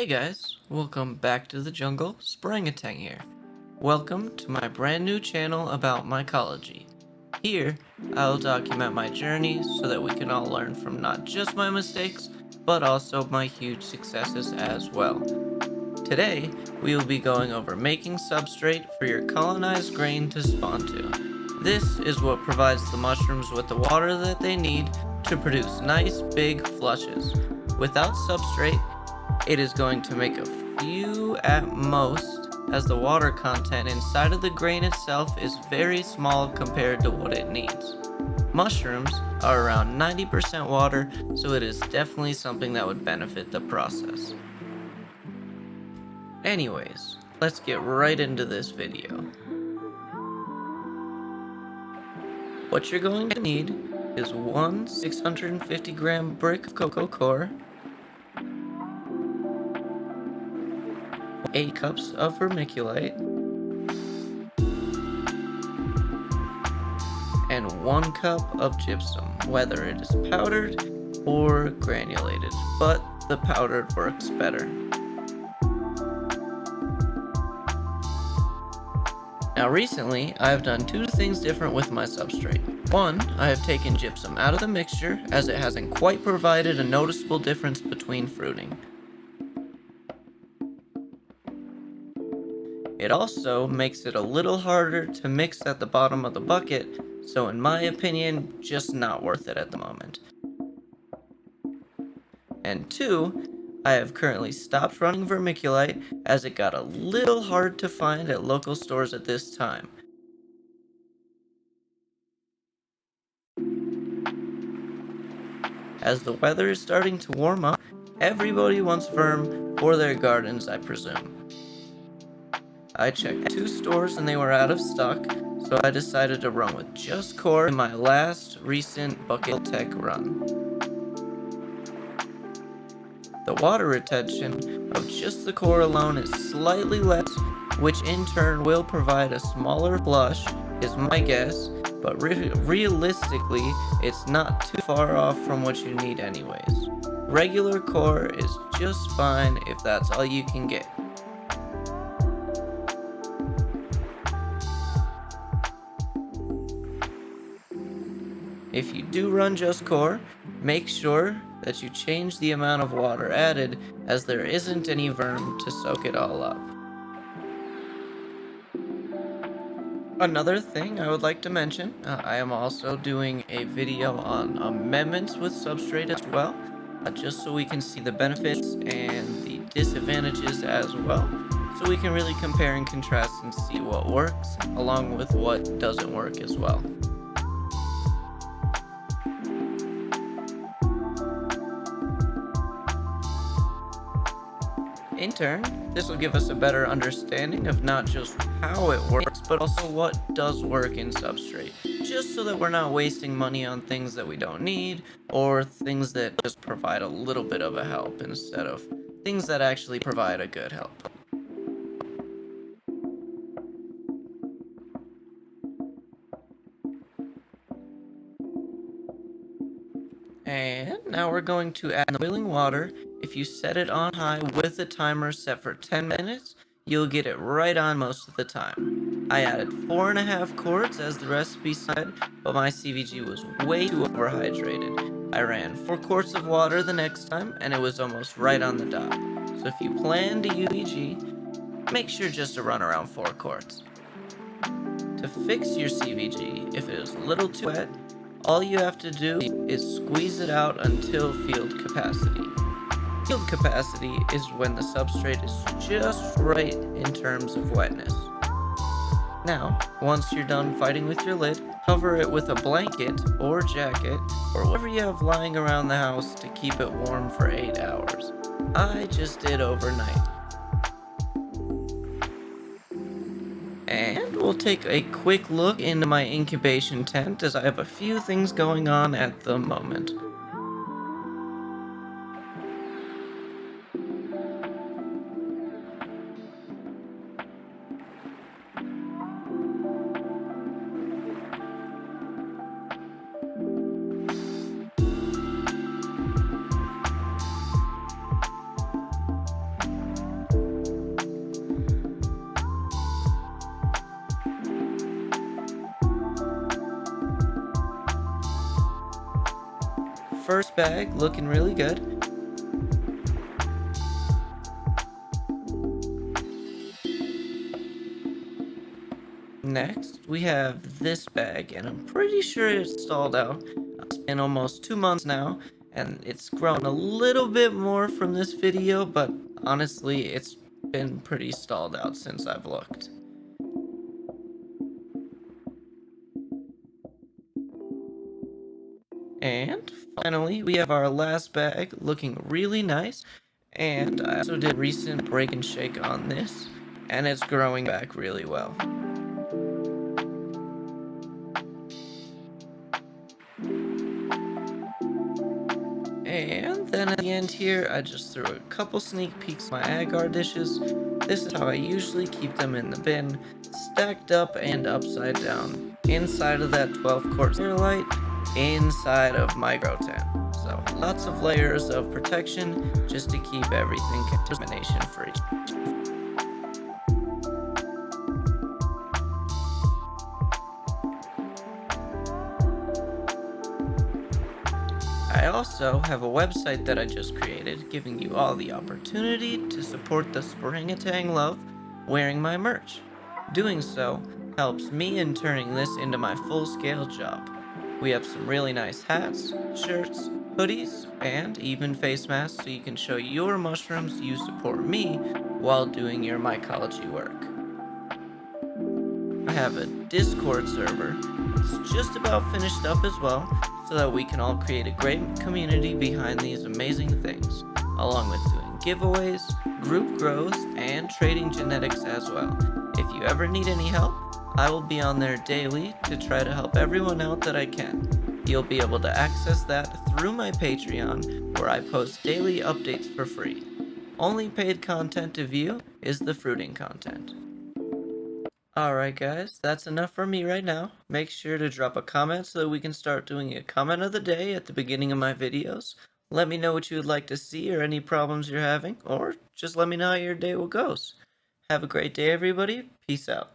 Hey guys, welcome back to the jungle, Sprangatang here. Welcome to my brand new channel about mycology. Here, I'll document my journey so that we can all learn from not just my mistakes, but also my huge successes as well. Today, we will be going over making substrate for your colonized grain to spawn to. This is what provides the mushrooms with the water that they need to produce nice big flushes. Without substrate, it is going to make a few at most, as the water content inside of the grain itself is very small compared to what it needs. Mushrooms are around 90% water, so it is definitely something that would benefit the process. Anyways, let's get right into this video. What you're going to need is one 650 gram brick of cocoa coir, 8 cups of vermiculite, and 1 cup of gypsum, whether it is powdered or granulated, but the powdered works better. Now recently, I have done 2 things different with my substrate. 1, I have taken gypsum out of the mixture as it hasn't quite provided a noticeable difference between fruiting. It also makes it a little harder to mix at the bottom of the bucket, so in my opinion, just not worth it at the moment. And 2, I have currently stopped running vermiculite as it got a little hard to find at local stores at this time. As the weather is starting to warm up, everybody wants verm for their gardens, I presume. I checked 2 stores and they were out of stock, so I decided to run with just coir in my last recent Bucket Tech run. The water retention of just the coir alone is slightly less, which in turn will provide a smaller flush, is my guess, but realistically, it's not too far off from what you need anyways. Regular coir is just fine if that's all you can get. If you do run just coir, make sure that you change the amount of water added, as there isn't any verm to soak it all up. Another thing I would like to mention, I am also doing a video on amendments with substrate as well, just so we can see the benefits and the disadvantages as well, so we can really compare and contrast and see what works along with what doesn't work as well. In turn, this will give us a better understanding of not just how it works, but also what does work in substrate, just so that we're not wasting money on things that we don't need, or things that just provide a little bit of a help instead of things that actually provide a good help. And now we're going to add the boiling water. If you set it on high with the timer set for 10 minutes, you'll get it right on most of the time. I added 4.5 quarts as the recipe said, but my CVG was way too overhydrated. I ran 4 quarts of water the next time, and it was almost right on the dot. So if you plan to use CVG, make sure just to run around 4 quarts. To fix your CVG, if it is a little too wet, all you have to do is squeeze it out until field capacity. Field capacity is when the substrate is just right in terms of wetness. Now, once you're done fighting with your lid, cover it with a blanket or jacket or whatever you have lying around the house to keep it warm for 8 hours. I just did overnight. And we'll take a quick look into my incubation tent as I have a few things going on at the moment. first bag looking really good. Next, we have this bag, and I'm pretty sure it's stalled out. It's been almost 2 months now, and it's grown a little bit more from this video, but honestly, it's been pretty stalled out since I've looked. And finally, we have our last bag looking really nice, and I also did recent break and shake on this, and it's growing back really well. And then at the end here, I just threw a couple sneak peeks of my agar dishes. This is how I usually keep them in the bin, stacked up and upside down, inside of that 12-quart light, inside of my grow tent. So lots of layers of protection just to keep everything contamination free. I also have a website that I just created giving you all the opportunity to support the Sporangatang love wearing my merch. Doing so helps me in turning this into my full-scale job. We have some really nice hats, shirts, hoodies, and even face masks so you can show your mushrooms you support me while doing your mycology work. I have a Discord server. It's just about finished up as well, so that we can all create a great community behind these amazing things, along with doing giveaways, group grows, and trading genetics as well. If you ever need any help, I will be on there daily to try to help everyone out that I can. You'll be able to access that through my Patreon, where I post daily updates for free. Only paid content to view is the fruiting content. Alright guys, that's enough for me right now. Make sure to drop a comment so that we can start doing a comment of the day at the beginning of my videos. Let me know what you would like to see or any problems you're having, or just let me know how your day goes. Have a great day everybody, peace out.